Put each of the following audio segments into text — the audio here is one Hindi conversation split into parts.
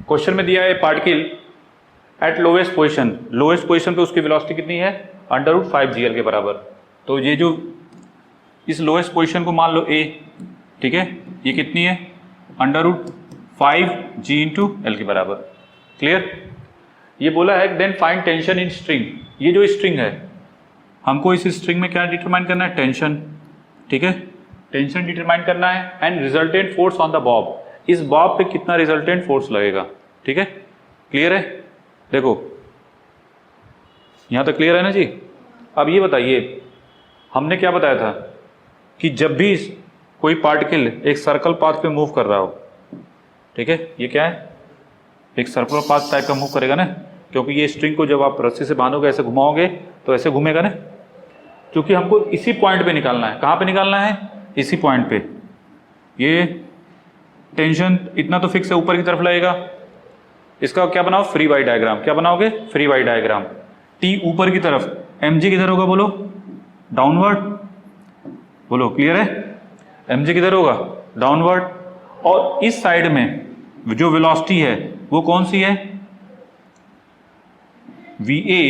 क्वेश्चन में दिया है पार्टिकल एट लोएस्ट पोजीशन पे उसकी वेलोसिटी कितनी है, √5gl के बराबर। तो ये जो इस लोएस्ट पोजीशन को मान लो a, ठीक है, ये कितनी है, √5g × l के बराबर। क्लियर? ये बोला है then find tension in string. ये जो स्ट्रिंग है, हमको इस स्ट्रिंग में क्या डिटरमाइन करना है, टेंशन, ठीक है, टेंशन डिटरमाइन करना है and resultant force on the Bob, इस बॉब पे कितना रिजल्टेंट फोर्स लगेगा, ठीक है। क्लियर है? देखो यहां तक क्लियर है ना जी। अब ये बताइए, हमने क्या बताया था कि जब भी कोई पार्टिकल एक सर्कल पाथ पे मूव कर रहा हो, ठीक है, ये क्या है, एक सर्कुलर पाथ टाइप का मूव करेगा ना, क्योंकि ये स्ट्रिंग को जब आप रस्सी से बांधोगे ऐसे घुमाओगे तो ऐसे घूमेगा ना, क्योंकि हमको इसी पॉइंट पे निकालना है। कहाँ पे निकालना है, इसी पॉइंट पे। ये टेंशन इतना तो फिक्स है, ऊपर की तरफ लगेगा। इसका क्या बनाओ, फ्री वाई डायग्राम। क्या बनाओगे, फ्री वाई डायग्राम। टी ऊपर की तरफ, mg किधर होगा बोलो, डाउनवर्ड, बोलो क्लियर है, mg किधर होगा, डाउनवर्ड। और इस साइड में जो वेलोसिटी है वो कौन सी है, va,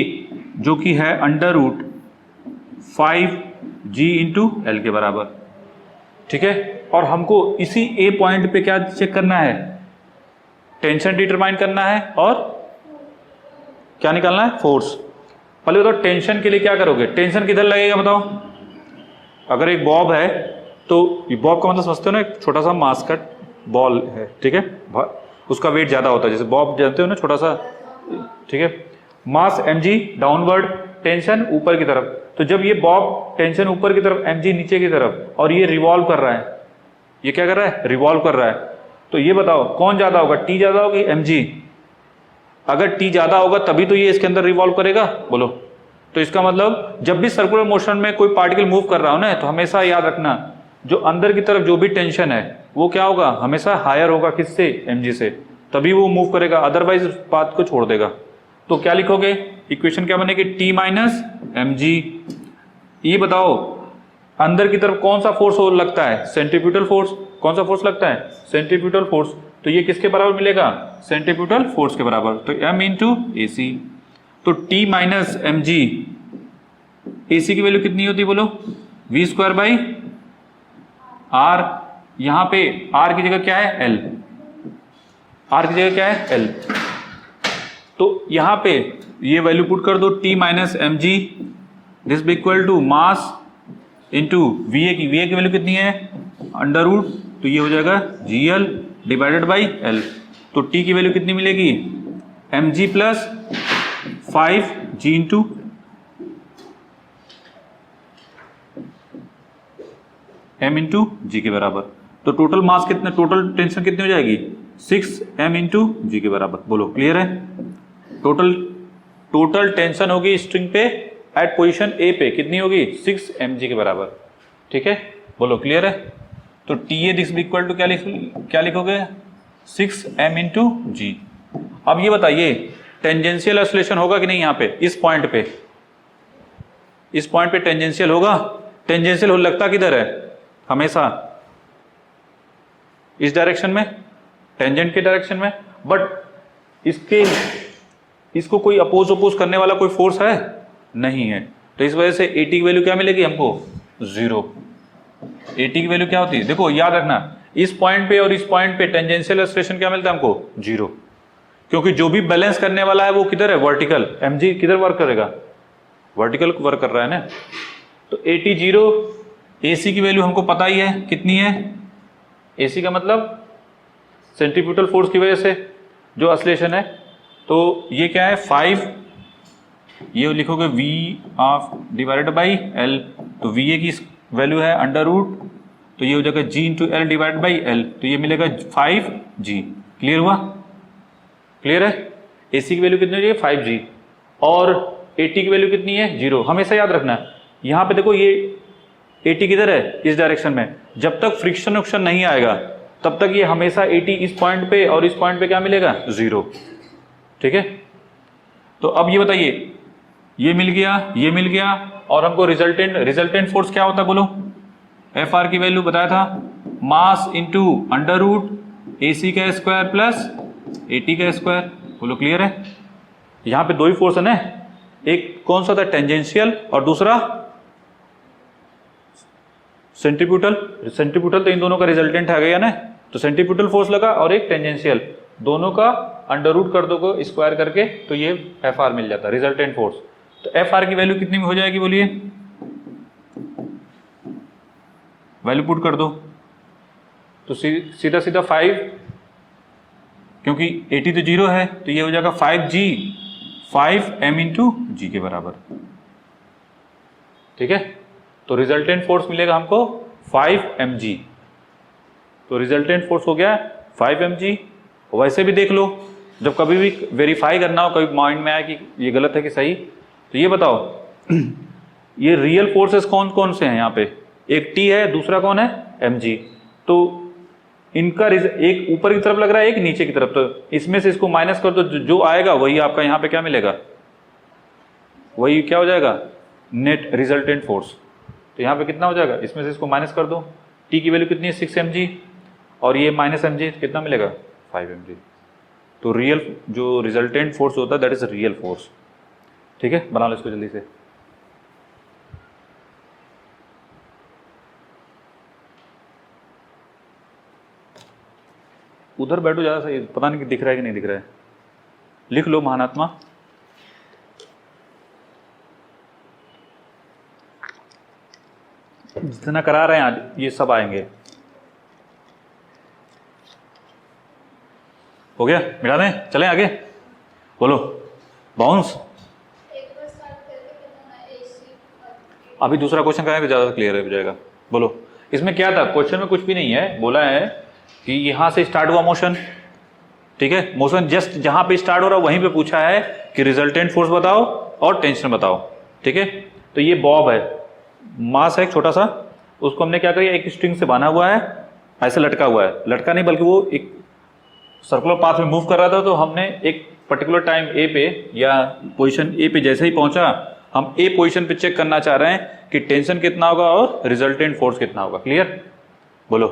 जो कि है √5g × l के बराबर, ठीक है। और हमको इसी a पॉइंट पे क्या चेक करना है, टेंशन डिटरमाइन करना है और क्या निकालना है, फोर्स। पहले बताओ टेंशन के लिए क्या करोगे, टेंशन किधर लगेगा बताओ। अगर एक बॉब है तो ये बॉब का मतलब समझते हो ना, एक छोटा सा मास का बॉल है, ठीक है, उसका वेट ज्यादा होता है, जैसे बॉब जानते हो ना, छोटा सा, ठीक है, मास mg, डाउनवर्ड, टेंशन ऊपर की तरफ। तो जब ये बॉब टेंशन ऊपर की तरफ, mg नीचे की तरफ, और ये रिवॉल्व कर रहा है, ये क्या कर रहा है, रिवॉल्व कर रहा है, तो ये बताओ कौन ज्यादा होगा, t ज्यादा होगी, mg। अगर t ज्यादा होगा तभी तो ये इसके अंदर रिवॉल्व करेगा, बोलो। तो इसका मतलब जब भी सर्कुलर मोशन में कोई पार्टिकल मूव कर रहा हो ना, तो हमेशा याद रखना जो अंदर की तरफ जो भी टेंशन है वो क्या होगा, हमेशा हायर होगा, किससे, mg से, तभी वो मूव करेगा, अदरवाइज पाथ को छोड़ देगा। तो क्या लिखोगे, इक्वेशन क्या बनेगी, t - mg। ये बताओ अंदर की तरफ कौन सा फोर्स लगता है, सेंट्रीफ्यूगल फोर्स। कौन सा फोर्स लगता है, सेंट्रीफ्यूगल फोर्स। तो ये किसके बराबर मिलेगा, सेंट्रीफ्यूगल फोर्स के बराबर। तो m × ac। तो t - mg, ac की वैल्यू कितनी होती है बोलो, v² r। यहां पे r की जगह क्या है, l, r की जगह क्या है, l। तो यहां पे ये वैल्यू पुट कर दो, t - mg this B equal to mass into va की वैल्यू कितनी है, √, तो ये हो जाएगा gl डिवाइडेड बाई l। तो t की वैल्यू कितनी मिलेगी, mg + 5g × m × g के बराबर। तो टोटल मास कितना, टोटल टेंशन कितनी हो जाएगी, 6m × g के बराबर। बोलो क्लियर है? टोटल टेंशन होगी स्ट्रिंग पे एट पोजीशन a पे कितनी होगी, 6mg के बराबर, ठीक है। बोलो क्लियर है? तो TA दिस इक्वल टू क्या लिखोगे, 6m × g। अब ये बताइए टेंजेंशियल ऑसिलेशन होगा कि नहीं, यहाँ पे इस पॉइंट पे, इस पॉइंट पे टेंजेंशियल होगा। टेंजेंशियल हो लगता किधर है, हमेशा इस डायरेक्शन में, टेंजेंट के डायरेक्शन में। बट इसको कोई अपोज करने वाला कोई फोर्स है नहीं है, तो इस वजह से AT की वैल्यू क्या मिलेगी हमको, 0। AT की वैल्यू क्या होती है, देखो याद रखना, इस पॉइंट पे और इस पॉइंट पे टेंजेंशियल ऑसिलेशन क्या मिलता है हमको, 0, क्योंकि जो भी बैलेंस करने वाला है वो किधर है, वर्टिकल। mg किधर वर्क करेगा, वर्टिकल वर्क कर रहा है ना। तो AT 0, AC की वैल्यू हमको पता ही है कितनी है, AC का मतलब सेंट्रीफ्यूगल फोर्स की वजह से जो ऑसिलेशन है। तो ये क्या है, 5, ये लिखोगे V डिवाइडेड बाई L। तो VA की वैल्यू है √, तो ये हो जाएगा G × L divided by L, तो ये मिलेगा 5G। क्लियर हुआ? क्लियर है? AC की वैल्यू कितनी हो जाएगी, 5G, और AT की वैल्यू कितनी है, 0। हमेशा याद रखना, यहाँ पे देखो ये AT किधर है, इस डायरेक्शन में। जब तक फ्रिक्शन नहीं आएगा तब तक ये हमेशा AT इस पॉइंट पे और इस पॉइंट पे क्या मिलेगा, 0, ठीक है। तो अब ये बताइए, ये मिल गया, और हमको रिजल्टेंट फोर्स क्या होता है बोलो, FR की वैल्यू बताया था, मास इंटू √AC² + AT का स्क्वायर। बोलो क्लियर है? यहाँ पे दो ही फोर्स है ना, एक कौन सा था टेंजेंशियल और दूसरा सेंट्रीब्यूटल। सेंट्रीब्यूटल तो इन दोनों का रिजल्टेंट आ गया ना, तो सेंट्रीब्यूटल फोर्स लगा और एक टेंजेंशियल, दोनों का अंडर रूट कर दो को स्क्वायर करके, तो ये FR मिल जाता है रिजल्टेंट फोर्स। तो FR की वैल्यू कितनी में हो जाएगी बोलिए, वैल्यू पुट कर दो तो सीधा सीधा 5, क्योंकि 80 तो 0 है तो ये हो जाएगा 5G, 5M इंटू G के बराबर। ठीक है, तो रिजल्टेंट फोर्स मिलेगा हमको 5mg। तो रिजल्टेंट फोर्स हो गया 5mg। वैसे भी देख लो, जब कभी भी वेरीफाई करना हो, कभी माइंड में आए कि ये गलत है कि सही, तो ये बताओ ये रियल फोर्सेस कौन कौन से हैं यहाँ पे, एक T है, दूसरा कौन है mg। तो इनका एक ऊपर की तरफ लग रहा है, एक नीचे की तरफ, तो इसमें से इसको माइनस कर दो, जो आएगा वही आपका यहाँ पे क्या मिलेगा, वही क्या हो जाएगा नेट रिजल्टेंट फोर्स। तो यहाँ पे कितना हो जाएगा, इसमें से इसको माइनस कर दो, T की वैल्यू कितनी है 6mg और ये -mg, कितना मिलेगा 5mg। तो रियल जो रिजल्टेंट फोर्स होता है दैट इज रियल फोर्स। ठीक है, बना लो इसको जल्दी से। उधर बैठो ज़्यादा सही, पता नहीं कि दिख रहा है कि नहीं दिख रहा है, लिख लो महानात्मा। जितना करा रहे हैं आज ये सब आएंगे। हो गया, मिटा दें, चलें आगे। बोलो बाउंस। अभी दूसरा क्वेश्चन करेंगे तो ज़्यादा क्लियर हो जाएगा। बोलो, इसमें क्या था, क्वेश्चन में कुछ भी नहीं है, बोला है कि यहाँ से स्टार्ट हुआ मोशन। ठीक है, मोशन जस्ट जहाँ पे स्टार्ट हो रहा है वहीं पे पूछा है कि रिजल्टेंट फोर्स बताओ और टेंशन बताओ। ठीक है, तो ये बॉब है, मास है एक छोटा सा, उसको हमने क्या किया, एक स्ट्रिंग से बांधा हुआ है, ऐसे लटका हुआ है, लटका नहीं बल्कि वो एक सर्कुलर पाथ में मूव कर रहा था। तो हमने एक पर्टिकुलर टाइम ए पे या पोजीशन ए पे जैसे ही पहुंचा, हम ए पोजीशन पे चेक करना चाह रहे हैं कि टेंशन कितना होगा और रिजल्टेंट फोर्स कितना होगा। क्लियर? बोलो।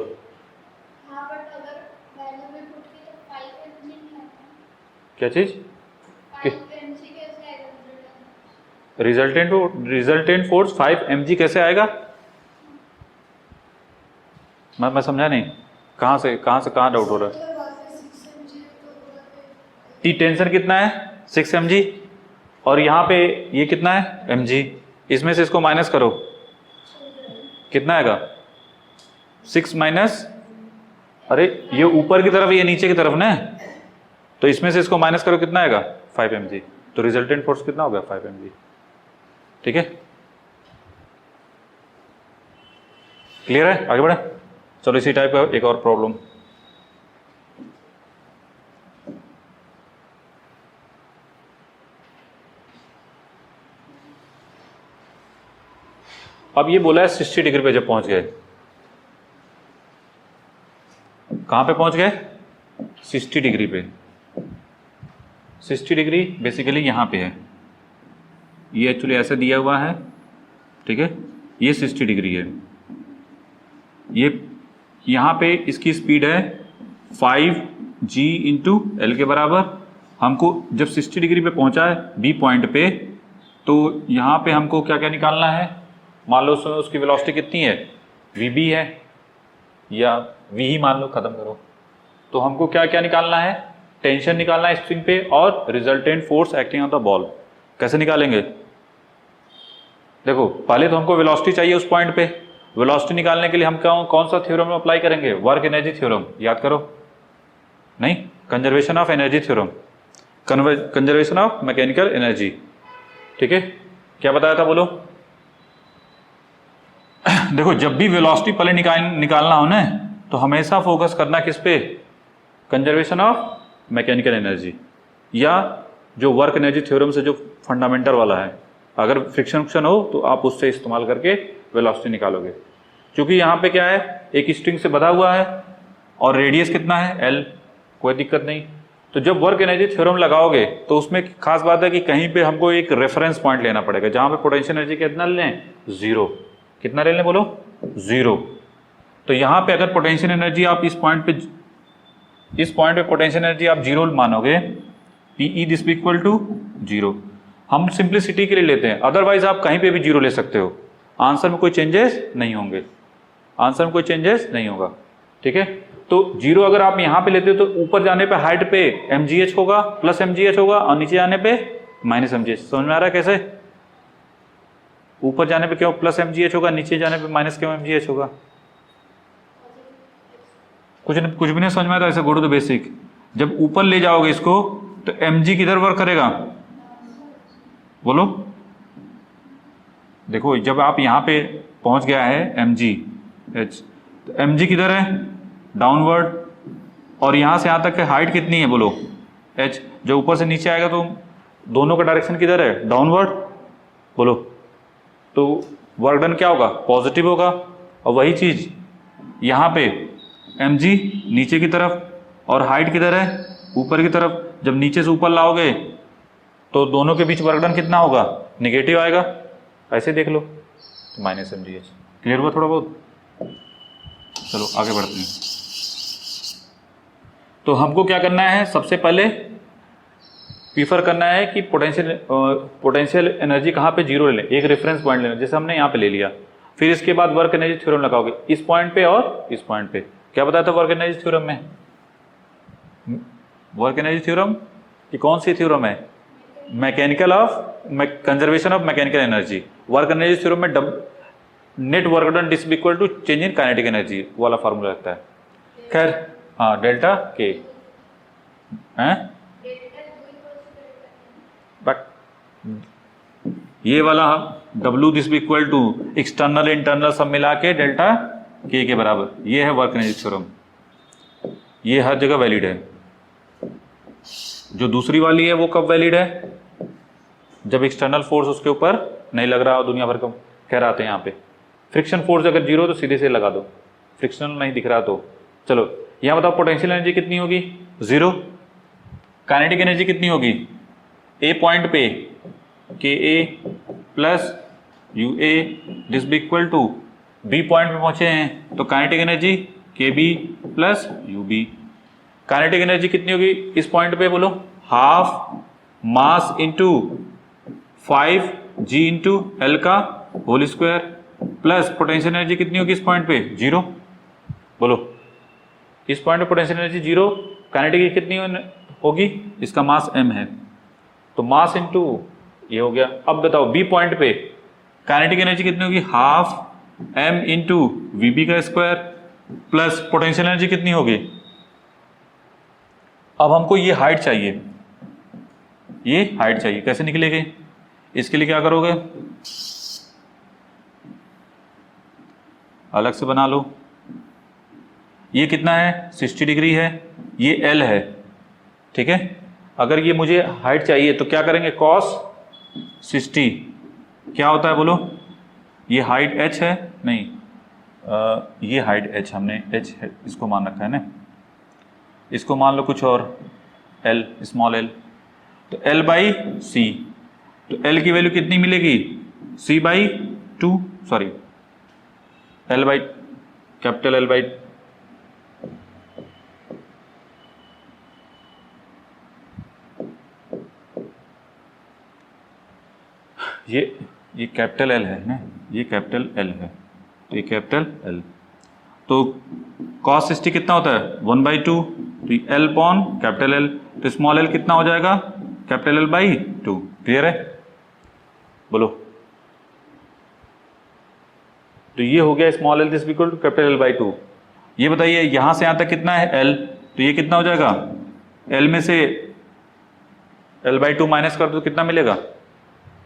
क्या चीज? रिजल्टेंट फोर्स 5mg कैसे आएगा? मैं समझा नहीं, कहाँ से कहाँ डाउट हो रहा है? T टेंशन कितना है 6mg और यहाँ पे ये कितना है mg, इसमें से इसको माइनस करो, कितना आएगा 6 माइनस, अरे ये ऊपर की तरफ ये नीचे की तरफ ना, तो इसमें से इसको माइनस करो, कितना आएगा 5mg। तो रिजल्टेंट फोर्स कितना हो गया 5mg। ठीक है, क्लियर है? आगे बढ़े, चलो इसी टाइप का एक और प्रॉब्लम। अब ये बोला है 60 डिग्री पे जब पहुंच गए, कहां पे पहुंच गए 60 डिग्री पे। 60 डिग्री बेसिकली यहाँ पे है, ये एक्चुअली ऐसे दिया हुआ है। ठीक है, ये 60 डिग्री है, ये यहाँ पे इसकी स्पीड है 5g इंटू एल के बराबर। हमको जब 60 डिग्री पे पहुँचा है बी पॉइंट पे, तो यहाँ पे हमको क्या क्या निकालना है, मान लो उसकी वेलोसिटी कितनी है vb है, या v ही मान लो, खत्म करो। तो हमको क्या क्या निकालना है, टेंशन निकालना है स्प्रिंग पे और resultant force acting on the ball. कैसे निकालेंगे? देखो, पहले तो हमको वेलोसिटी चाहिए उस पॉइंट पे। वेलोसिटी निकालने के लिए हम कौन सा थ्योरम अप्लाई करेंगे, वर्क एनर्जी थ्योरम। याद करो, नहीं, conservation of energy theorem, conservation of mechanical energy. ठीक है, क्या बताया था बोलो? देखो, जब भी वेलोसिटी पहले निकालना हो ना, तो हमेशा फोकस करना किस पे, कंजर्वेशन ऑफ मैकेनिकल एनर्जी, या जो वर्क एनर्जी थ्योरम से जो फंडामेंटल वाला है। अगर फ्रिक्शन हो तो आप उससे इस्तेमाल करके वेलोसिटी निकालोगे। क्योंकि यहाँ पे क्या है, एक स्ट्रिंग से बंधा हुआ है और रेडियस कितना है l, कोई दिक्कत नहीं। तो जब वर्क एनर्जी थ्योरम लगाओगे तो उसमें खास बात है कि कहीं पे हमको एक रेफरेंस पॉइंट लेना पड़ेगा, जहाँ पे पोटेंशियल एनर्जी कितना ले लें, 0। कितना ले लें बोलो, 0। तो यहाँ पे अगर पोटेंशियल एनर्जी आप इस पॉइंट पे इस पॉइंट पे पोटेंशियल एनर्जी आप जीरो मानोगे, PE this equal to zero. हम सिंप्लिसिटी के लिए लेते हैं, अदरवाइज आप कहीं पे भी जीरो ले सकते हो, आंसर में कोई चेंजेस नहीं होंगे, आंसर में कोई चेंजेस नहीं होगा। ठीक है, तो जीरो अगर आप यहां पे लेते हो तो ऊपर जाने पे हाइट पे mgh होगा, प्लस mgh होगा, और नीचे जाने पे माइनस mgh। समझ में आ रहा है कैसे? ऊपर जाने पे क्यों प्लस mgh होगा, नीचे जाने पे माइनस क्यों mgh होगा? कुछ भी नहीं समझ में आता, ऐसे गो टू द बेसिक। जब ऊपर ले जाओगे इसको तो mg किधर वर्क करेगा, बोलो? देखो जब आप यहां पे पहुंच गया है mgh, तो mg किधर है, डाउनवर्ड, और यहां से यहां तक की हाइट कितनी है, बोलो? h। जो ऊपर से नीचे आएगा तो दोनों का डायरेक्शन किधर है, डाउनवर्ड, बोलो? तो वर्क डन क्या होगा, पॉजिटिव होगा। और वही चीज यहां पे mg नीचे की तरफ और हाइट किधर है, ऊपर की तरफ। जब नीचे से ऊपर लाओगे तो दोनों के बीच वर्क डन कितना होगा, निगेटिव आएगा। ऐसे देख लो, तो माइनस mgh। क्लियर हुआ थोड़ा बहुत? चलो आगे बढ़ते हैं। तो हमको क्या करना है, सबसे पहले प्रीफर करना है कि पोटेंशियल एनर्जी कहाँ पे जीरो ले लें, एक रेफरेंस पॉइंट लेना, जैसे हमने यहाँ पे ले लिया। फिर इसके बाद वर्क एनर्जी थ्योरम लगाओगे इस पॉइंट पे और इस पॉइंट पे। क्या बताया था वर्क एनर्जी थ्योरम में? वर्क एनर्जी थ्योरम की कौन सी थ्योरम है, mechanical of conservation of mechanical energy. Work energy theorem में net work done is equal to change in kinetic energy वाला फार्मूला लगता है। खैर हाँ, डेल्टा के हैं, बट ये वाला W दिस भी इक्वल टू एक्सटर्नल इंटरनल सब मिला के डेल्टा के बराबर। ये है वर्क एनर्जी थ्योरम, ये हर जगह वैलिड है। जो दूसरी वाली है वो कब वैलिड है, जब एक्सटर्नल फोर्स उसके ऊपर नहीं लग रहा हो दुनिया भर का। खैर आते हैं यहाँ पे, फ्रिक्शन फोर्स अगर जीरो तो सीधे से लगा दो, फ्रिक्शन नहीं दिख रहा तो। चलो यहाँ बताओ पोटेंशियल एनर्जी कितनी होगी, जीरो। काइनेटिक एनर्जी कितनी होगी, ए पॉइंट पे K A plus U A this B equal to B point पे पहुंचे हैं तो kinetic energy K B plus U B. Kinetic energy कितनी होगी इस पॉइंट पे, बोलो? Half mass into 5g into L का whole square, plus potential energy कितनी होगी इस पॉइंट पे, जीरो। बोलो इस पॉइंट पे पोटेंशियल एनर्जी जीरो, काइनेटिक कितनी होगी, इसका मास m है तो मास इंटू ये हो गया। अब बताओ बी पॉइंट पे काइनेटिक एनर्जी कितनी होगी, half m into V B का स्क्वायर, प्लस पोटेंशियल एनर्जी कितनी होगी। अब हमको ये हाइट चाहिए, ये हाइट चाहिए, कैसे निकलेगी? इसके लिए क्या करोगे, अलग से बना लो। ये कितना है, 60 डिग्री है, ये L है, ठीक है। अगर ये मुझे हाइट चाहिए तो क्या करेंगे, cos 60 क्या होता है, बोलो? ये हाइट h है, नहीं ये हाइट h, हमने h है इसको मान रखा है ना, इसको मान लो कुछ और L, स्मॉल l, तो L बाई C, तो L की वैल्यू कितनी मिलेगी, C by 2, sorry L by capital L by, ये कैपिटल L है ना, ये कैपिटल L है, तो ये कैपिटल L, तो cos 60 कितना होता है 1/2, तो L पॉन कैपिटल L, तो स्मॉल l कितना हो जाएगा, कैपिटल L बाई 2। क्लियर है, बोलो? तो ये हो गया small l this equal to capital L by 2। ये बताइए यहां से यहां तक कितना है L, तो ये कितना हो जाएगा, L में से L बाई 2 माइनस कर दो तो कितना मिलेगा,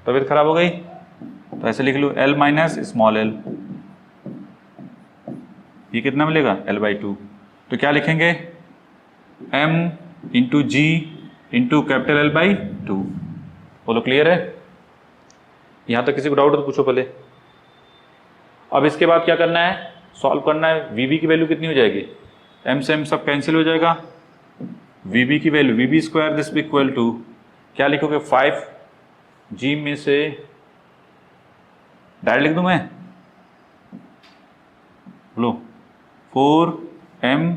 तबीयत खराब हो गई, तो ऐसे लिख लो L माइनस स्मॉल l, ये कितना मिलेगा L बाई 2। तो क्या लिखेंगे, M into G into capital L by 2। बोलो क्लियर है? यहां तक किसी को डाउट हो तो पूछो पहले। अब इसके बाद क्या करना है, सॉल्व करना है। VB की वैल्यू कितनी हो जाएगी, M से M सब कैंसिल हो जाएगा, VB की वैल्यू VB square this equal to क्या लिखोगे, 5G में से डायरेक्ट लिख दूं मैं, बोलो 4M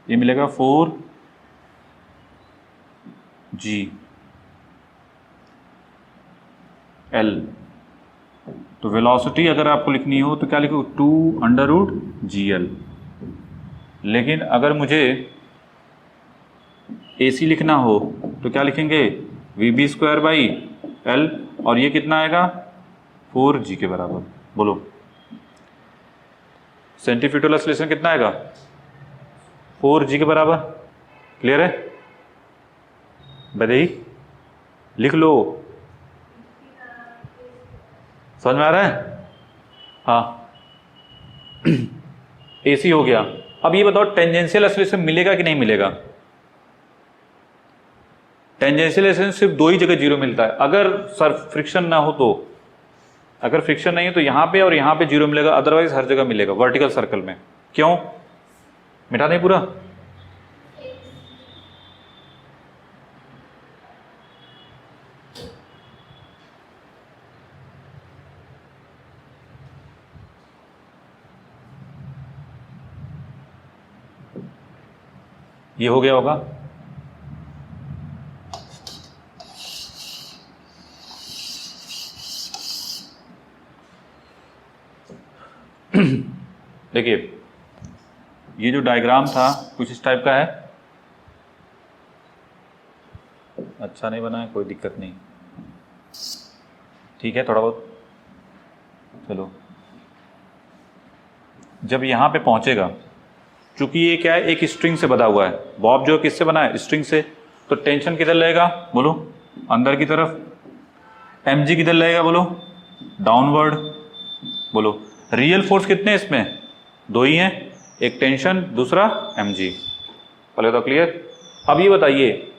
ये मिलेगा 4g l। तो वेलोसिटी अगर आपको लिखनी हो तो क्या लिखो 2√GL। लेकिन अगर मुझे AC लिखना हो तो क्या लिखेंगे VB²/L, और ये कितना आएगा 4g के बराबर। बोलो सेंट्रीफ्यूगल एक्सीलरेशन कितना आएगा 4g के बराबर। क्लियर है? बधाई लिख लो, समझ में आ रहा है? हाँ AC हो गया। अब ये बताओ टेंजेंशियल एक्सीलरेशन मिलेगा कि नहीं मिलेगा? टेंजेंशियल एक्सीलरेशन सिर्फ दो ही जगह जीरो मिलता है, अगर सर फ्रिक्शन ना हो तो। अगर फ्रिक्शन नहीं है तो यहां पे और यहां पे जीरो मिलेगा, अदरवाइज हर जगह मिलेगा वर्टिकल सर्कल में। क्यों? मिटा नहीं पूरा? ये हो गया होगा। देखिए ये जो डायग्राम था कुछ इस टाइप का है। अच्छा नहीं बना है, कोई दिक्कत नहीं, ठीक है थोड़ा बहुत। चलो जब यहां पे पहुंचेगा, चूंकि ये क्या है एक स्ट्रिंग से बना हुआ है, बॉब जो किससे बना है स्ट्रिंग से, तो टेंशन किधर लगेगा बोलो अंदर की तरफ, mg किधर लगेगा बोलो डाउनवर्ड। बोलो रियल फोर्स कितने हैं इसमें? दो ही हैं, एक टेंशन दूसरा mg। पहले तो क्लियर। अब ये बताइए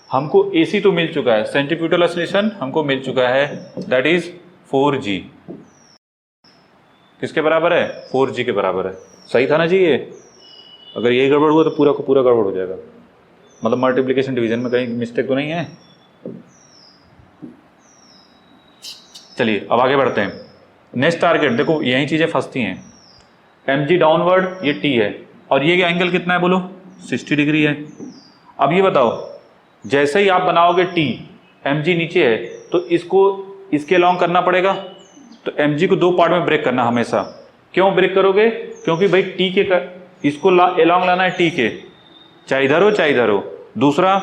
हमको AC तो मिल चुका है, सेंट्रीफ्यूगल एक्सीलरेशन हमको मिल चुका है, दैट इज 4g। किसके बराबर है? 4g के बराबर है। सही था ना जी? ये अगर ये गड़बड़ हुआ तो पूरा को पूरा गड़बड़ हो जाएगा, मतलब मल्टीप्लिकेशन डिवीजन में कहीं मिस्टेक तो नहीं है। चलिए अब आगे बढ़ते हैं। नेक्स्ट टारगेट देखो, यही चीजें फंसती हैं। mg डाउनवर्ड ये t है, और ये एंगल कितना है बोलो 60 डिग्री है। अब ये बताओ जैसे ही आप बनाओगे t, mg नीचे है तो इसको इसके अलोंग करना पड़ेगा, तो mg को दो पार्ट में ब्रेक करना हमेशा। क्यों ब्रेक करोगे? क्योंकि भाई t के इसको अलोंग लाना है t के, चाहे इधर हो चाहे इधर हो। दूसरा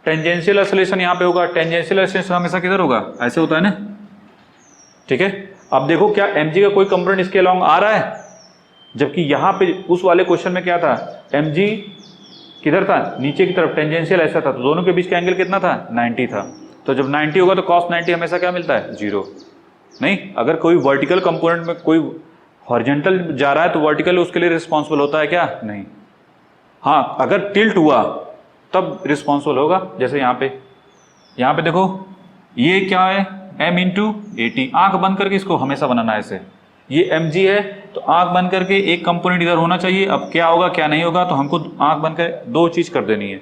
टेंजेंशियल एक्सीलरेशन यहाँ पे होगा, टेंजेंशियल एक्सीलरेशन हमेशा किधर होगा? ऐसे होता है ना, ठीक है। अब देखो क्या mg का कोई कंपोनेंट इसके अलोंग आ रहा है? जबकि यहाँ पे उस वाले क्वेश्चन में क्या था, mg किधर था? नीचे की तरफ, टेंजेंशियल ऐसा था, तो दोनों के बीच का एंगल कितना था? 90 था। तो जब 90 होगा तो cos 90 हमेशा क्या मिलता है? 0। नहीं, अगर कोई वर्टिकल कंपोनेंट में कोई हॉरिजॉन्टल जा रहा है तो वर्टिकल उसके लिए रिस्पॉन्सिबल होता है क्या? नहीं। हाँ अगर टिल्ट हुआ तब रिस्पॉन्सिबल होगा। जैसे यहाँ पे देखो ये क्या है m इंटू AT। आंख बंद करके इसको हमेशा बनाना है ऐसे। ये mg है तो आंख बंद करके एक कंपोनेंट इधर होना चाहिए। अब क्या होगा क्या नहीं होगा, तो हमको आंख बंद कर दो चीज कर देनी है,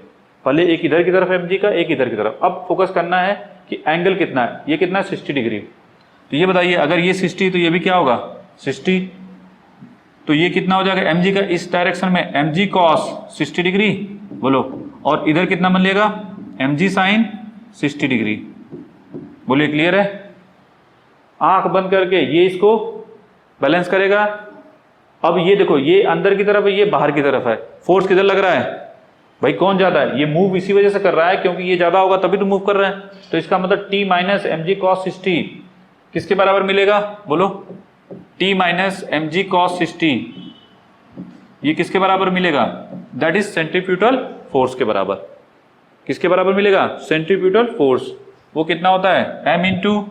पहले एक इधर की तरफ mg का, एक इधर की तरफ। अब फोकस करना है कि एंगल कितना है, ये कितना है 60 डिग्री। तो ये बताइए अगर ये 60 तो ये भी क्या होगा 60, तो ये कितना हो जाएगा mg का इस डायरेक्शन में mg cos 60 डिग्री बोलो, और इधर कितना बनेगा mg sin 60 डिग्री। बोलिए क्लियर है? आंख बंद करके ये इसको बैलेंस करेगा। अब ये देखो ये अंदर की तरफ है, ये बाहर की तरफ है, फोर्स किधर लग रहा है भाई? कौन ज्यादा है? ये मूव इसी वजह से कर रहा है क्योंकि ये ज्यादा होगा तभी तो मूव कर रहा है। तो इसका मतलब t माइनस mg cos 60 किसके बराबर मिलेगा बोलो? t माइनस mg cos 60 ये किसके बराबर मिलेगा? दैट इज सेंट्रीफ्यूगल फोर्स के बराबर। किसके बराबर मिलेगा? Centrifugal force. वो कितना होता है m इंटू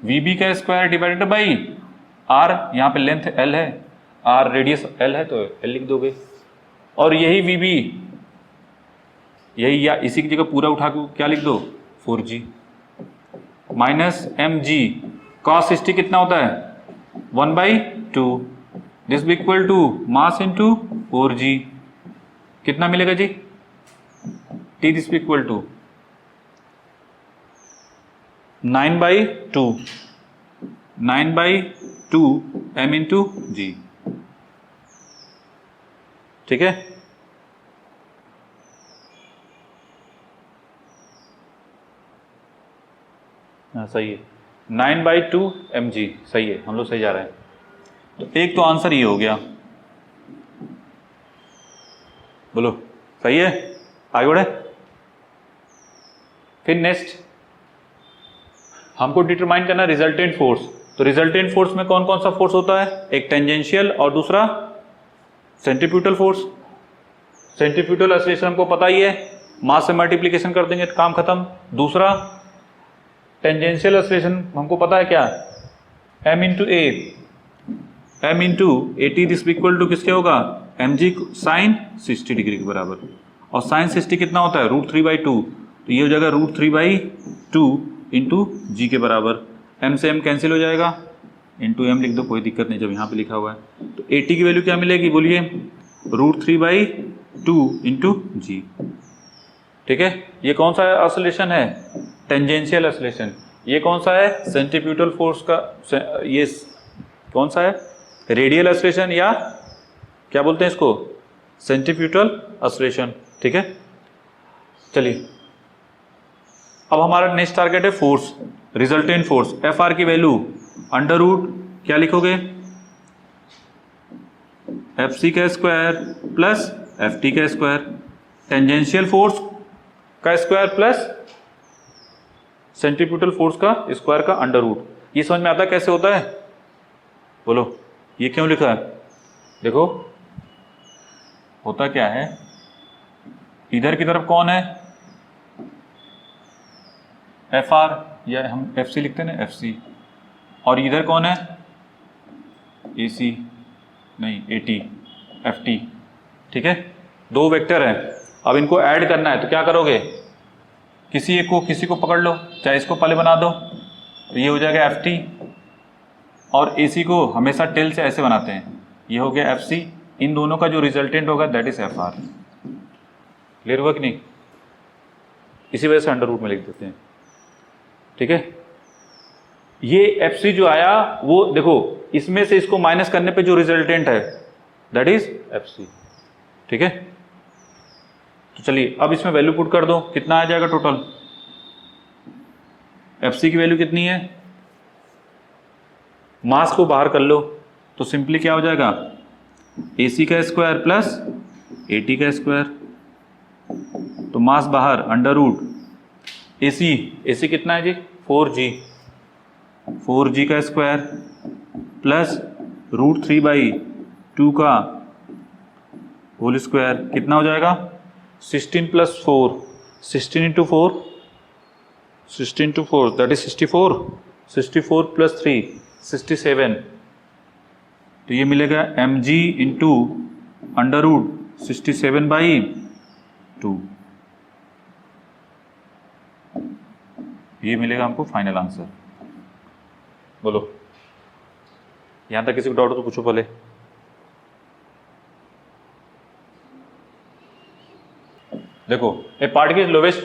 वीबी का स्क्वायर डिवाइडेड बाई r। यहाँ पे लेंथ l है, r रेडियस l है तो l लिख दोगे, और यही वीबी यही, या इसी की जगह पूरा उठा के क्या लिख दो 4g माइनस mg cos 60 कितना होता है 1/2। This B equal to mass into 4g। कितना मिलेगा जी? t this B equal to 9/2 m into g। ठीक है, हाँ सही है, 9/2 mg, सही है, हम लोग सही जा रहे हैं। तो एक तो आंसर ये हो गया, बोलो सही है, आगे बढ़े। फिर नेक्स्ट हमको डिटरमाइन करना रिजल्टेंट फोर्स। तो रिजल्टेंट फोर्स में कौन कौन सा फोर्स होता है, एक टेंजेंशियल और दूसरा सेंट्रीफ्यूगल फोर्स। सेंट्रीफ्यूगल एक्सीलरेशन हमको पता ही है, मास से मल्टीप्लिकेशन कर देंगे तो काम खत्म। दूसरा टेंजेंशियल एक्सीलरेशन हमको पता है क्या, m into A, m into A T, this equal to किसके होगा, mg साइन 60 डिग्री के बराबर। और साइन 60 कितना होता है, √3/2, तो ये हो जाएगा √3/2 इंटू जी के बराबर। m से m कैंसिल हो जाएगा, इंटू m लिख दो, कोई दिक्कत नहीं जब यहाँ पे लिखा हुआ है। तो ए टी की वैल्यू क्या मिलेगी, बोलिए, √3/2 इंटू जी। ठीक है, ये कौन सा ऑसिलेशन है, टेंजेंशियल ऑसिलेशन। ये कौन सा है, सेंट्रीफ्यूगल फोर्स का, ये कौन सा है, रेडियल ऑसिलेशन, या क्या बोलते हैं इसको, सेंट्रीफ्यूगल ऑसिलेशन। ठीक है, चलिए अब हमारा नेक्स्ट टारगेट है force, resultant force. F R की वैल्यू अंडर रूट क्या लिखोगे, एफ सी का स्क्वायर प्लस एफ टी का स्क्वायर, टेंजेंशियल फोर्स का स्क्वायर प्लस सेंट्रीफ्यूगल फोर्स का स्क्वायर का अंडर रूट। ये समझ में आता है कैसे होता है, बोलो, ये क्यों लिखा है। देखो होता क्या है, इधर की तरफ कौन है, एफ आर, या हम एफ सी लिखते हैं ना, एफ सी, और इधर कौन है, ए सी, नहीं ए टी, एफ टी। ठीक है, दो वेक्टर हैं, अब इनको ऐड करना है तो क्या करोगे, किसी एक को, किसी को पकड़ लो, चाहे इसको पहले बना दो, तो ये हो जाएगा एफ टी, और ए सी को हमेशा टेल से ऐसे बनाते हैं, ये हो गया एफ सी। इन दोनों का जो रिजल्टेंट होगा that is F R. Clear हुआ कि नहीं, इसी वजह से अंडर रूट में लिख देते हैं। ठीक है, ये एफ सी जो आया वो देखो, इसमें से इसको माइनस करने पे जो रिजल्टेंट है दैट इज एफ सी। ठीक है, तो चलिए अब इसमें वैल्यू पुट कर दो, कितना आ जाएगा टोटल, एफ सी की वैल्यू कितनी है, मास को बाहर कर लो तो सिंपली क्या हो जाएगा, ए सी का स्क्वायर प्लस ए टी का स्क्वायर, तो मास बाहर अंडर रूट ए सी कितना है जी, 4g, 4g का स्क्वायर प्लस √3/2 का होल स्क्वायर, कितना हो जाएगा, 16 + 4, 16 × 4, 16 × 4 दैट इज 64, 64 + 3 67, तो ये मिलेगा mg इंटू अंडर रूट 67/2, ये मिलेगा हमको फाइनल आंसर। बोलो, यहां तक किसी को डाउट हो तो पूछो पहले। देखो ए पार्टिकल लोवेस्ट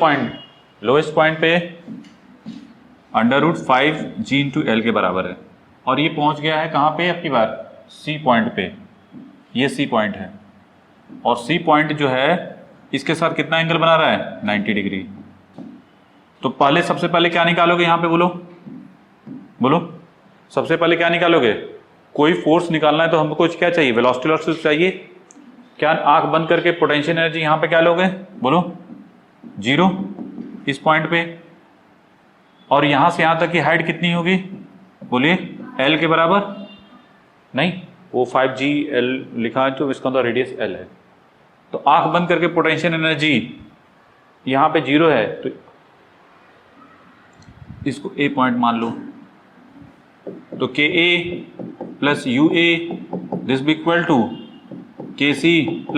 पॉइंट पे under root 5g into L के बराबर है, और ये पहुंच गया है कहाँ पे, आपकी बार सी पॉइंट पे, ये सी पॉइंट है, और सी पॉइंट जो है इसके साथ कितना एंगल बना रहा है, 90 डिग्री। तो पहले सबसे पहले क्या निकालोगे यहाँ पे, बोलो सबसे पहले क्या निकालोगे, कोई फोर्स निकालना है तो हमको क्या चाहिए, वेलोसिटी वेलोसिटी चाहिए। क्या आंख बंद करके पोटेंशियल एनर्जी यहाँ पे क्या लोगे, बोलो 0 इस पॉइंट पे, और यहाँ से यहाँ तक की हाइट कितनी होगी, बोलिए L के बराबर, नहीं वो 5g L लिखा है तो इसका तो रेडियस L है, तो आंख बंद करके पोटेंशियल एनर्जी यहाँ पे 0 है तो इसको A पॉइंट मान लो, तो KA + UA this B equal to KC +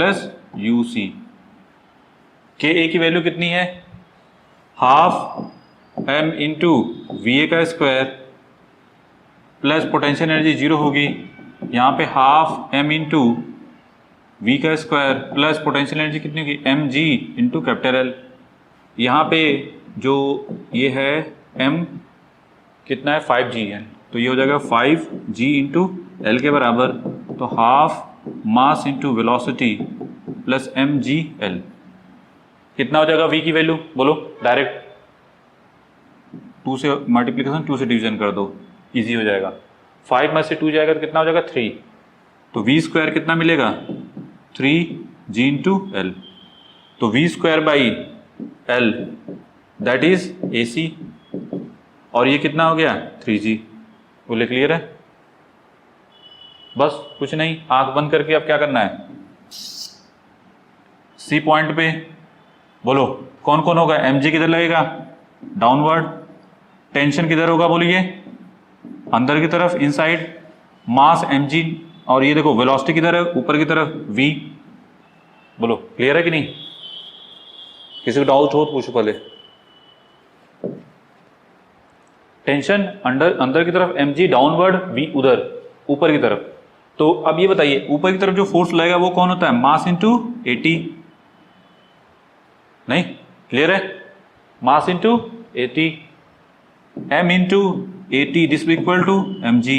UC। KA की वैल्यू कितनी है, ½ m इंटू VA का स्क्वायर प्लस पोटेंशियल एनर्जी 0 होगी, यहाँ पे ½ m इंटू V का स्क्वायर प्लस पोटेंशियल एनर्जी कितनी होगी, mg इंटू कैपिटल L। यहाँ पे जो ये है m कितना है, 5g है, तो ये हो जाएगा 5g इंटू L के बराबर, तो ½ मास into velocity plus mg L, कितना हो जाएगा V की वैल्यू, बोलो डायरेक्ट, 2 से मल्टीप्लिकेशन, 2 से डिवीजन कर दो, इजी हो जाएगा। 5 में से 2 जाएगा तो कितना हो जाएगा 3, तो वी स्क्वायर कितना मिलेगा 3g इंटू एल, तो V square by L that is AC, और ये कितना हो गया 3g। बोले क्लियर है? बस कुछ नहीं, आंख बंद करके अब क्या करना है, C पॉइंट पे बोलो कौन कौन होगा, mg किधर लगेगा डाउनवर्ड, टेंशन किधर होगा बोलिए अंदर की तरफ इनसाइड, मास mg, और ये देखो वेलोसिटी किधर है ऊपर की तरफ v। बोलो क्लियर है कि नहीं? किसी को डाउट हो तो पूछो पहले। टेंशन अंदर की तरफ mg डाउनवर्ड, v उधर ऊपर की तरफ। तो अब ये बताइए ऊपर की तरफ जो फोर्स लगेगा वो कौन होता है, मास इंटू AT। नहीं क्लियर है? Mass into AT, m into AT this equal to mg।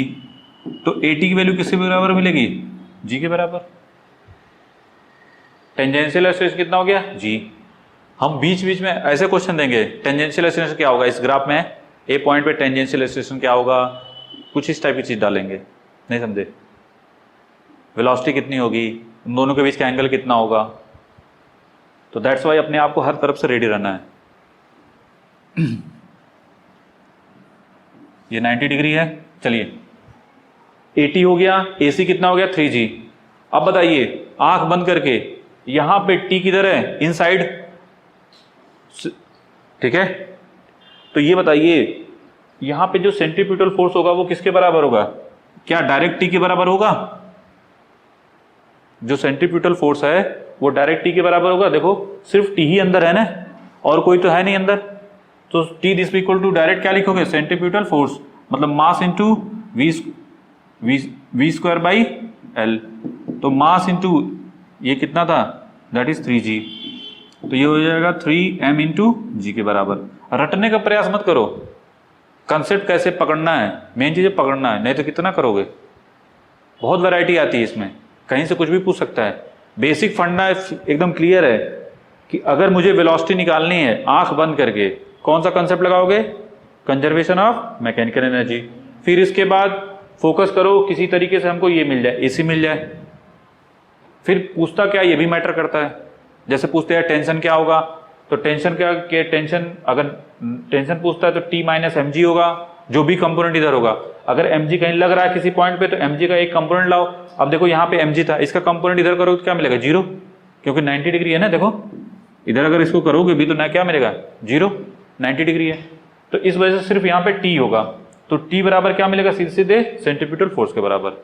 तो AT की वैल्यू किसके बराबर मिलेगी, g के बराबर। टेंजेंशियल एक्सीलरेशन कितना हो गया g। हम बीच बीच में ऐसे क्वेश्चन देंगे, टेंजेंशियल एक्सीलरेशन क्या होगा इस ग्राफ में, ए पॉइंट पे टेंजेंशियल एक्सीलरेशन क्या होगा, कुछ इस टाइप की चीज डालेंगे, नहीं समझे? वेलोसिटी कितनी होगी, उन दोनों के बीच का एंगल कितना होगा। तो दैट्स वाई अपने आप को हर तरफ से रेडी रहना है। ये 90 डिग्री है, चलिए AT हो गया, AC कितना हो गया 3g। अब बताइए आंख बंद करके यहां पे T किधर है, इनसाइड, ठीक है। तो ये बताइए यहां पे जो सेंट्रीफ्यूगल फोर्स होगा वो किसके बराबर होगा, क्या डायरेक्ट T के बराबर होगा? जो सेंट्रीफ्यूगल फोर्स है वो डायरेक्ट T के बराबर होगा। देखो सिर्फ T ही अंदर है ना, और कोई तो है नहीं अंदर, तो T this equal to direct क्या लिखोगे, सेंट्रीफ्यूगल फोर्स मतलब mass into V square by L. तो मास इंटू ये कितना था, दैट इज 3g, तो ये हो जाएगा 3m इंटू जी के बराबर। रटने का प्रयास मत करो, कंसेप्ट कैसे पकड़ना है, मेन चीज़ पकड़ना है, नहीं तो कितना करोगे। बहुत वैरायटी आती है इसमें, कहीं से कुछ भी पूछ सकता है। बेसिक फंडा एकदम क्लियर है कि अगर मुझे वेलोसिटी निकालनी है आंख बंद करके, कौन सा कंसेप्ट लगाओगे, कंजर्वेशन ऑफ मैकेनिकल एनर्जी। फिर इसके बाद फोकस करो किसी तरीके से हमको ये मिल जाए, AC मिल जाए। फिर पूछता क्या, ये भी मैटर करता है। जैसे पूछते हैं टेंशन क्या होगा, तो टेंशन क्या के टेंशन, अगर टेंशन पूछता है तो T माइनस mg होगा, जो भी कंपोनेंट इधर होगा। अगर mg कहीं लग रहा है किसी पॉइंट पे तो mg का एक कंपोनेंट लाओ। अब देखो यहाँ पे mg था, इसका कंपोनेंट इधर करोगे तो क्या मिलेगा 0, क्योंकि 90 डिग्री है ना। देखो इधर अगर इसको करोगे भी तो ना क्या मिलेगा 0, 90 डिग्री है। तो इस वजह से सिर्फ यहाँ पे T होगा, तो T बराबर क्या मिलेगा, सीधे सीधे सेंट्रीफ्यूगल फोर्स के बराबर।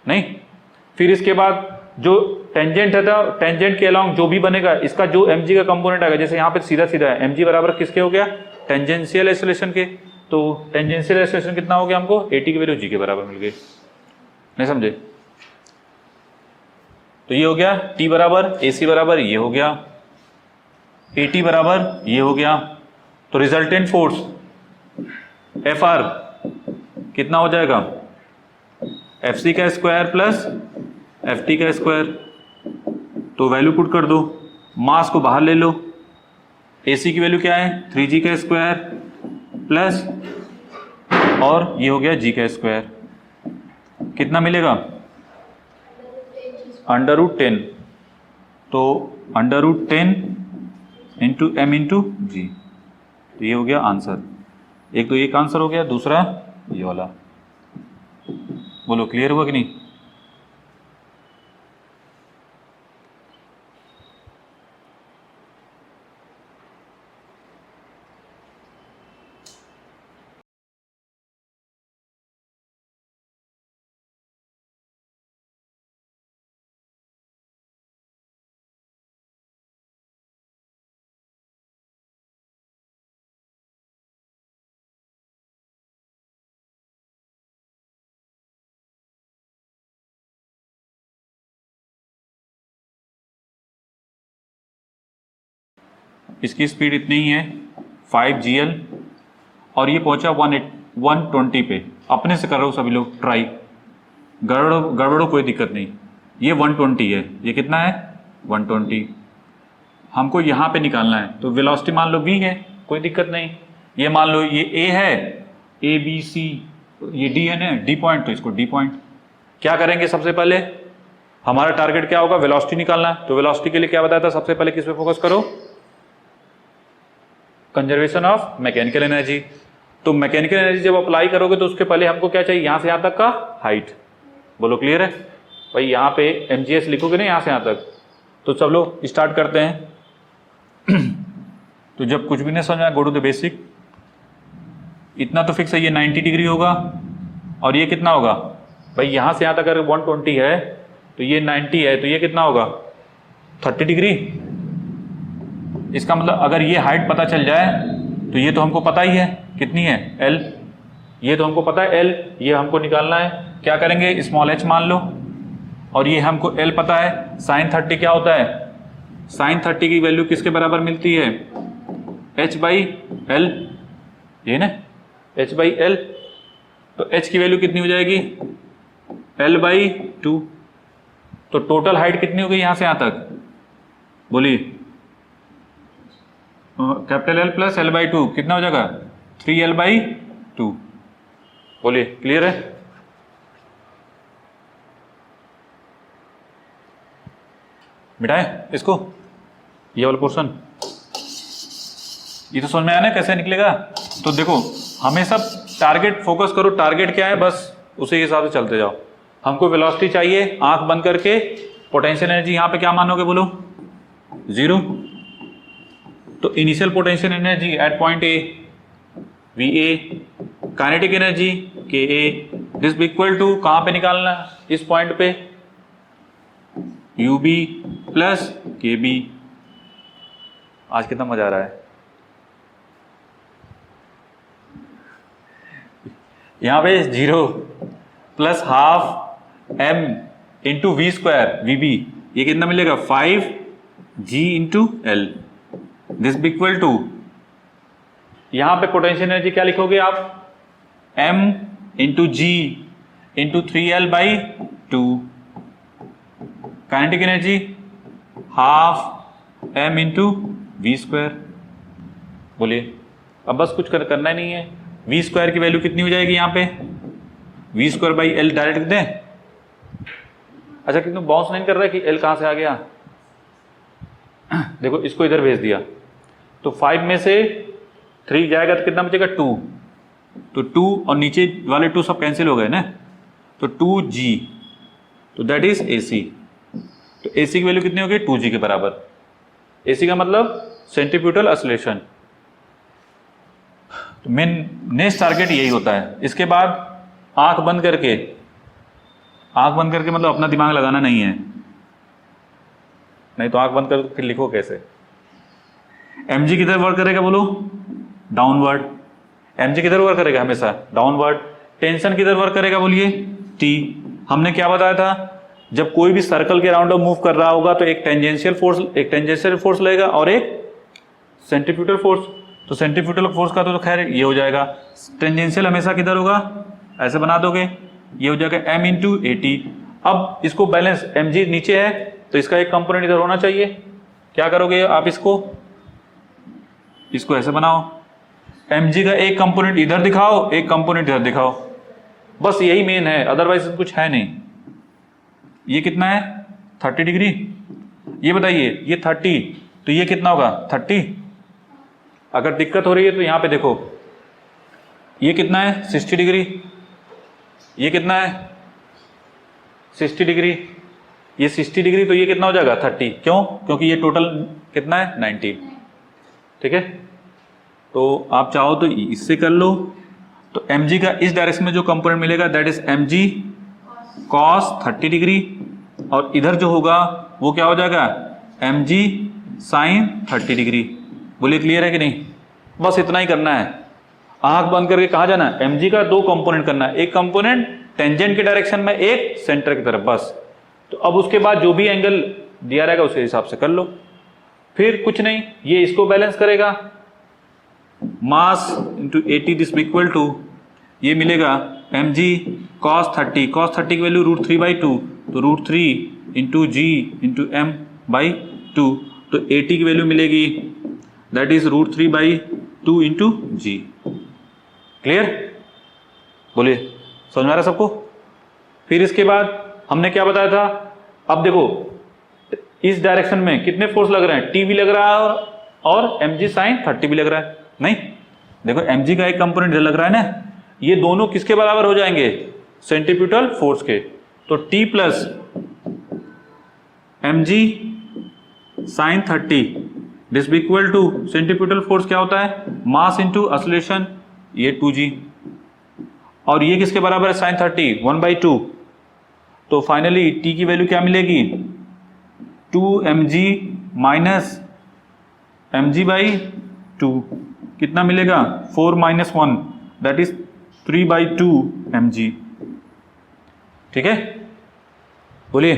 नहीं, फिर इसके बाद जो टेंजेंट है, टेंजेंट के अलोंग जो भी बनेगा, इसका जो mg का कंपोनेंट आएगा, जैसे यहाँ पे सीधा सीधा है, mg बराबर किसके हो गया, टेंजेंशियल एक्सीलरेशन के। तो टेंजेंशियल एक्सीलरेशन कितना हो गया हमको, AT की वैल्यू g के बराबर मिल गई। नहीं समझे? तो ये हो गया T बराबर, AC बराबर ये हो गया, AT बराबर ये हो गया। तो रिजल्टेंट फोर्स FR कितना हो जाएगा, FC का स्क्वायर प्लस FT का स्क्वायर। तो वैल्यू पुट कर दो, मास को बाहर ले लो, AC की वैल्यू क्या है 3g का स्क्वायर प्लस, और ये हो गया g का स्क्वायर, कितना मिलेगा √10। तो √10 इंटू m इंटू जी, तो ये हो गया आंसर। एक तो एक आंसर हो गया, दूसरा ये वाला। बोलो क्लियर हुआ कि नहीं? इसकी स्पीड इतनी ही है 5gl, और ये पहुंचा 120 पे। अपने से कर रहे हो सभी लोग ट्राई, गड़बड़ो कोई दिक्कत नहीं। ये 120 है, ये कितना है 120। हमको यहाँ पे निकालना है, तो वेलोसिटी मान लो v है, कोई दिक्कत नहीं। ये मान लो ये ए है, ए बी सी, ये डी है ना, डी पॉइंट, तो इसको डी पॉइंट। क्या करेंगे सबसे पहले, हमारा टारगेट क्या होगा, वेलोसिटी निकालना है। तो वेलोसिटी के लिए क्या बताया था, सबसे पहले किस पे फोकस करो, कंजर्वेशन ऑफ मैकेनिकल एनर्जी। तो मैकेनिकल एनर्जी जब अप्लाई करोगे तो उसके पहले हमको क्या चाहिए, यहां से यहां तक का हाइट। बोलो क्लियर है भाई, यहां पे mgs लिखोगे ना यहां से यहां तक। तो सब लोग स्टार्ट करते हैं। तो जब कुछ भी नहीं समझ में, गो टू द बेसिक। इतना तो फिक्स है, ये 90 डिग्री होगा, और ये कितना होगा भाई, यहां से यहां तक अगर 120 है तो ये 90 है, तो ये कितना होगा 30 डिग्री। इसका मतलब अगर ये हाइट पता चल जाए तो ये तो हमको पता ही है कितनी है, L, ये तो हमको पता है L, ये हमको निकालना है। क्या करेंगे, स्मॉल h मान लो, और ये हमको L पता है। साइन 30 क्या होता है, साइन 30 की वैल्यू किसके बराबर मिलती है, h/L, ये ना h/L। तो h की वैल्यू कितनी हो जाएगी, L/2। तो टोटल हाइट कितनी हो गई यहां से यहां तक, बोलिए, कैपिटल L प्लस L/2 कितना हो जाएगा, 3L/2। बोलिए क्लियर है। मिटाए इसको, ये वाला पोर्शन, ये तो समझ में आया ना कैसे निकलेगा। तो देखो हमेशा टारगेट फोकस करो, टारगेट क्या है बस उसी हिसाब से चलते जाओ। हमको वेलोसिटी चाहिए, आंख बंद करके पोटेंशियल एनर्जी यहां पे क्या मानोगे, बोलो 0। तो initial potential energy at point A VA, kinetic energy KA, this equal to कहां पे निकालना, इस पॉइंट पे UB प्लस KB। आज कितना मजा आ रहा है, यहां पे 0 plus half m into V square VB, ये कितना मिलेगा 5G into L, this equal to, यहां पे पोटेंशियल एनर्जी क्या लिखोगे आप, m into G into 3L/2, kinetic energy half m into V square. बोलिए, अब बस कुछ करना ही नहीं है। वी स्क्वायर की वैल्यू कितनी हो जाएगी यहाँ पे, V²/L डायरेक्ट लिख दें। अच्छा कितने बाउंस नहीं कर रहा है कि L कहां से आ गया, देखो इसको इधर भेज दिया तो 5 में से 3 जाएगा तो कितना बचेगा 2, तो 2 और नीचे वाले 2 सब कैंसिल हो गए ना, तो 2G, तो दैट इज AC। तो AC की वैल्यू कितनी होगी 2G के बराबर। AC का मतलब सेंट्रीफ्यूगल ऑसिलेशन। तो मेन नेक्स्ट टारगेट यही होता है। इसके बाद आंख बंद करके मतलब अपना दिमाग लगाना नहीं है, नहीं तो आंख बंद करके फिर लिखो कैसे। mg किधर वर्क करेगा बोलो, डाउनवर्ड। mg किधर वर्क करेगा, हमेशा डाउनवर्ड। टेंशन किधर वर्क करेगा बोलिए, T। हमने क्या बताया था, जब कोई भी सर्कल के अराउंड मूव कर रहा होगा तो एक टेंजेंशियल फोर्स लगेगा और एक सेंट्रीफ्यूगल फोर्स। तो सेंट्रीफ्यूगल फोर्स का तो खैर ये हो जाएगा, टेंजेंशियल हमेशा किधर होगा, ऐसे बना दोगे, ये हो जाएगा m इंटू AT। अब इसको बैलेंस, mg नीचे है तो इसका एक कंपोनेंट इधर होना चाहिए। क्या करोगे आप, इसको ऐसे बनाओ, mg का एक कंपोनेंट इधर दिखाओ, एक कंपोनेंट इधर दिखाओ, बस यही मेन है, अदरवाइज कुछ है नहीं। ये कितना है 30 डिग्री, ये बताइए ये 30, तो ये कितना होगा 30। अगर दिक्कत हो रही है तो यहां पे देखो, ये कितना है 60 डिग्री, ये कितना है 60 डिग्री, ये 60 डिग्री, तो ये कितना हो जाएगा 30। क्यों, क्योंकि ये टोटल कितना है 90। ठीक है, तो आप चाहो तो इससे कर लो। तो mg का इस डायरेक्शन में जो कंपोनेंट मिलेगा that is mg cos 30 degree, और इधर जो होगा वो क्या हो जाएगा mg sin 30 डिग्री। बोलिए क्लियर है कि नहीं, बस इतना ही करना है। आंख बंद करके कहाँ जाना है, mg का 2 कंपोनेंट करना है, एक कंपोनेंट टेंजेंट के डायरेक्शन में, एक सेंटर की तरफ, बस। तो अब उसके बाद जो भी एंगल दिया रहेगा उसके हिसाब से कर लो, फिर कुछ नहीं, ये इसको बैलेंस करेगा, mass into AT this equal to, ये मिलेगा mg cos 30, cos 30 की वैल्यू √3/2, तो √3 इंटू G इंटू M/2, तो AT की वैल्यू मिलेगी that is √3/2 2 into G. Clear? बोलिए, समझ में आ रहा सबको? फिर इसके बाद हमने क्या बताया था, अब देखो इस डायरेक्शन में कितने फोर्स लग रहे हैं, टी भी लग रहा है और mg sin 30 भी लग रहा है। नहीं, देखो mg का एक कंपोनेंट इधर लग रहा है ना, ये दोनों किसके बराबर हो जाएंगे, सेंट्रीफ्यूगल फोर्स के। तो T plus mg sin 30 this B equal to centrifugal force क्या होता है, मास इंटू एक्सेलरेशन, ये 2g, और ये किसके बराबर है sin 30, 1/2। तो फाइनली T की वैल्यू क्या मिलेगी, 2mg माइनस mg/2 कितना मिलेगा, 4 - 1 दैट इज 3/2 mg। ठीक है, बोलिए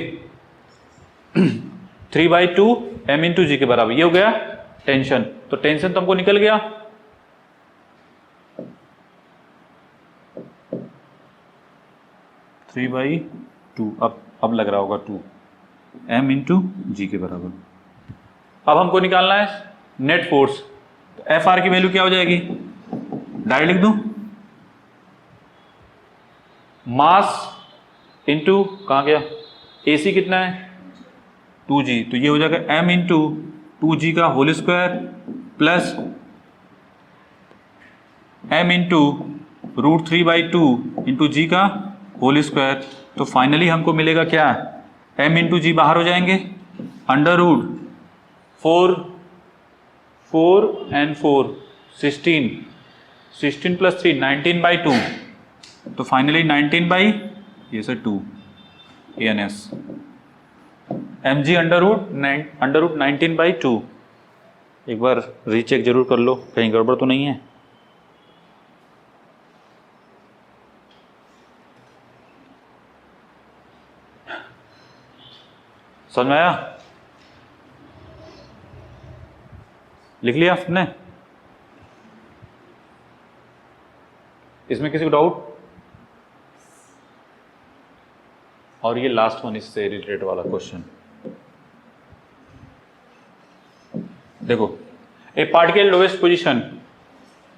3/2 m इंटू जी के बराबर, ये हो गया टेंशन। तो टेंशन तो हमको निकल गया, थ्री बाई टू, अब लग रहा होगा 2 m इंटू जी के बराबर। अब हमको निकालना है नेट फोर्स। तो एफ आर की वैल्यू क्या हो जाएगी, डायरेक्ट लिख दूं, मास इंटू कहाँ गया, AC कितना है 2g, तो ये हो जाएगा m इंटू 2g का whole square plus m into √3/2 into G का होल स्क्वायर। तो फाइनली हमको मिलेगा क्या, m इंटू जी बाहर हो जाएंगे, अंडर रूट 4 and 4 16 प्लस 3 19/2। तो finally 19/2 ans mg under root 19/2। एक बार रीचेक जरूर कर लो, कहीं गड़बड़ तो नहीं है। समझ में आया, लिख लिया आपने, इसमें किसी को डाउट? और ये लास्ट वन इससे रिलेटेड वाला क्वेश्चन देखो, ए पार्टिकल लोवेस्ट पोजीशन,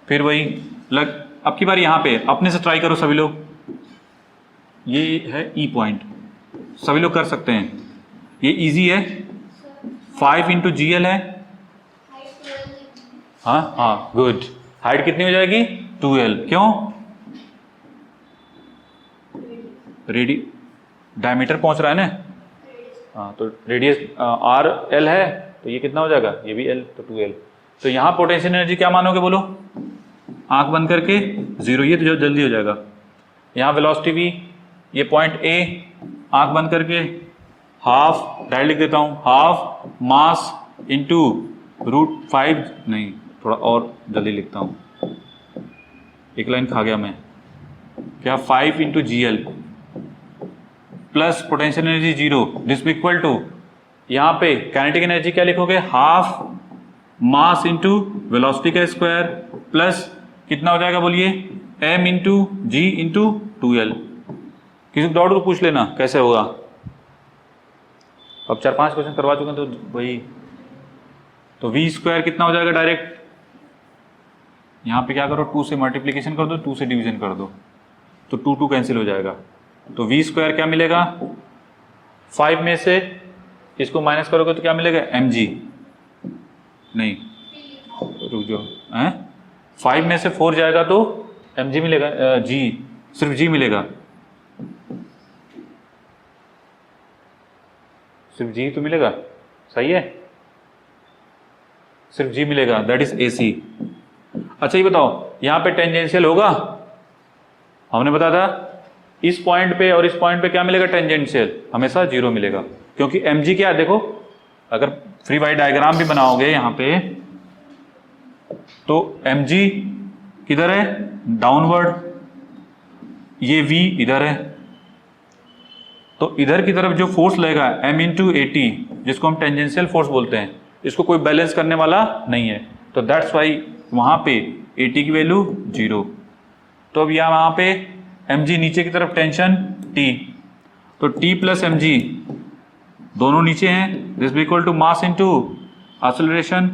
फिर वही अब की बार यहां पे अपने से ट्राई करो सभी लोग, ये है ई पॉइंट, सभी लोग कर सकते हैं, ये इजी है, 5 इंटू GL है, हाँ गुड। हाइट कितनी हो जाएगी 2L, क्यों, डायमीटर पहुंच रहा है ना, हाँ तो रेडियस RL है, तो ये कितना हो जाएगा, ये भी L, तो 2L। तो यहाँ पोटेंशियल एनर्जी क्या मानोगे बोलो, आंख बंद करके 0, ये तो जल्दी हो जाएगा। यहाँ वेलोसिटी V, ये पॉइंट A, आंख बंद करके हाफ, डायरेक्ट लिख देता हूँ, हाफ मास इंटू √5, नहीं थोड़ा और जल्दी लिखता हूँ, एक लाइन खा गया मैं, क्या 5 into GL plus potential energy 0 this equal to, यहाँ पे काइनेटिक एनर्जी क्या लिखोगे, हाफ मास इंटू वेलोसिटी का स्क्वायर प्लस कितना हो जाएगा बोलिए, m into G into 2L। किसी को डाउट तो पूछ लेना कैसे होगा, अब 4-5 क्वेश्चन करवा चुके हैं तो वही। तो v² कितना हो जाएगा, डायरेक्ट यहाँ पे क्या करो, 2 से मल्टीप्लीकेशन कर दो, 2 से डिवीजन कर दो, तो 2 कैंसिल हो जाएगा। तो v² क्या मिलेगा, 5 में से इसको माइनस करोगे तो क्या मिलेगा, mg, नहीं रुक जाओ, 5 में से 4 जाएगा तो mg मिलेगा, g सिर्फ g मिलेगा, सिर्फ g तो मिलेगा, सही है, सिर्फ g मिलेगा, दैट इज AC। अच्छा ये बताओ यहाँ पे टेंजेंशियल होगा, हमने बताया था इस पॉइंट पे और इस पॉइंट पे क्या मिलेगा, टेंजेंशियल हमेशा 0 मिलेगा, क्योंकि mg क्या है, देखो अगर फ्री बॉडी डायग्राम भी बनाओगे यहाँ पे तो mg किधर है, डाउनवर्ड, ये v इधर है, तो इधर की तरफ जो फोर्स लगेगा m इंटू AT, जिसको हम टेंजेंशियल फोर्स बोलते हैं, इसको कोई बैलेंस करने वाला नहीं है, तो दैट्स वाई वहां पे AT की वैल्यू 0। तो अब यहाँ वहां पे mg नीचे की तरफ टेंशन T, तो T प्लस mg दोनों नीचे हैं, this equal to mass into acceleration,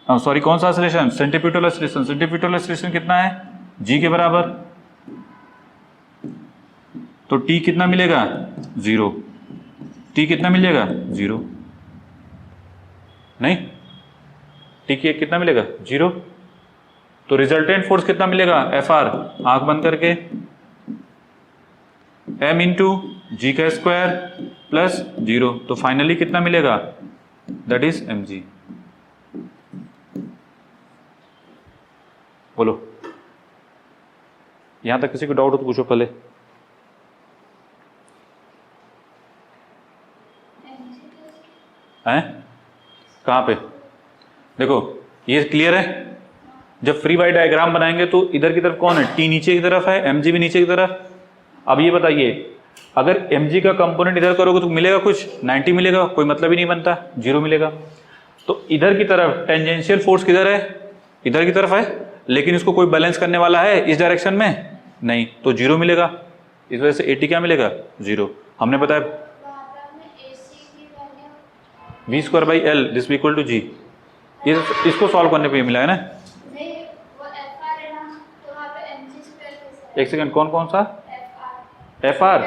sorry कौन सा acceleration, centripetal acceleration. Centripetal acceleration कितना है, जी के बराबर, तो टी कितना मिलेगा, 0। टी कितना मिलेगा, 0, नहीं टी कितना मिलेगा, 0। तो रिजल्टेंट फोर्स कितना मिलेगा, एफ आर, आंख बंद करके, m इंटू जी का स्क्वायर प्लस 0, तो फाइनली कितना मिलेगा, दैट इज mg। बोलो, यहां तक किसी को डाउट हो तो पूछो पहले। हैं कहां पे, देखो ये क्लियर है। जब फ्री बाई डायग्राम बनाएंगे तो इधर की तरफ कौन है, टी नीचे की तरफ है, mg भी नीचे की तरफ। अब ये बताइए, अगर mg का कंपोनेंट इधर करोगे तो मिलेगा कुछ, 90 मिलेगा, कोई मतलब ही नहीं बनता, 0 मिलेगा। तो इधर की तरफ टेंजेंशियल फोर्स किधर है, इधर की तरफ है, लेकिन इसको कोई बैलेंस करने वाला है इस डायरेक्शन में, नहीं, तो 0 मिलेगा। इस वजह से 80 क्या मिलेगा, 0। हमने बताया v square by L this equal to G. ये इसको सॉल्व करने पे मिला है ना। एक सेकंड, कौन कौन सा, एफ आर,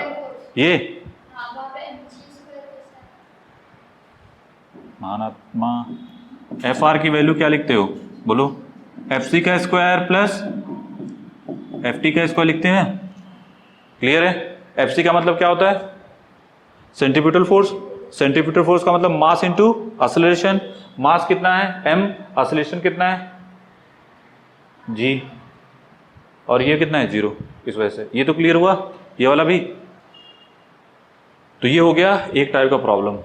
ये मानात्मा, एफ आर की वैल्यू क्या लिखते हो, बोलो, एफ सी का स्क्वायर प्लस एफ टी का स्क्वायर लिखते हैं, क्लियर है। एफ सी का मतलब क्या होता है, सेंट्रीपिटल फोर्स। सेंट्रीपिटल फोर्स का मतलब मास इनटू एक्सेलरेशन। मास कितना है, m, एक्सेलरेशन कितना है, g, और ये कितना है, 0। इस वजह से ये तो क्लियर हुआ, ये वाला भी। तो ये हो गया एक टाइप का प्रॉब्लम।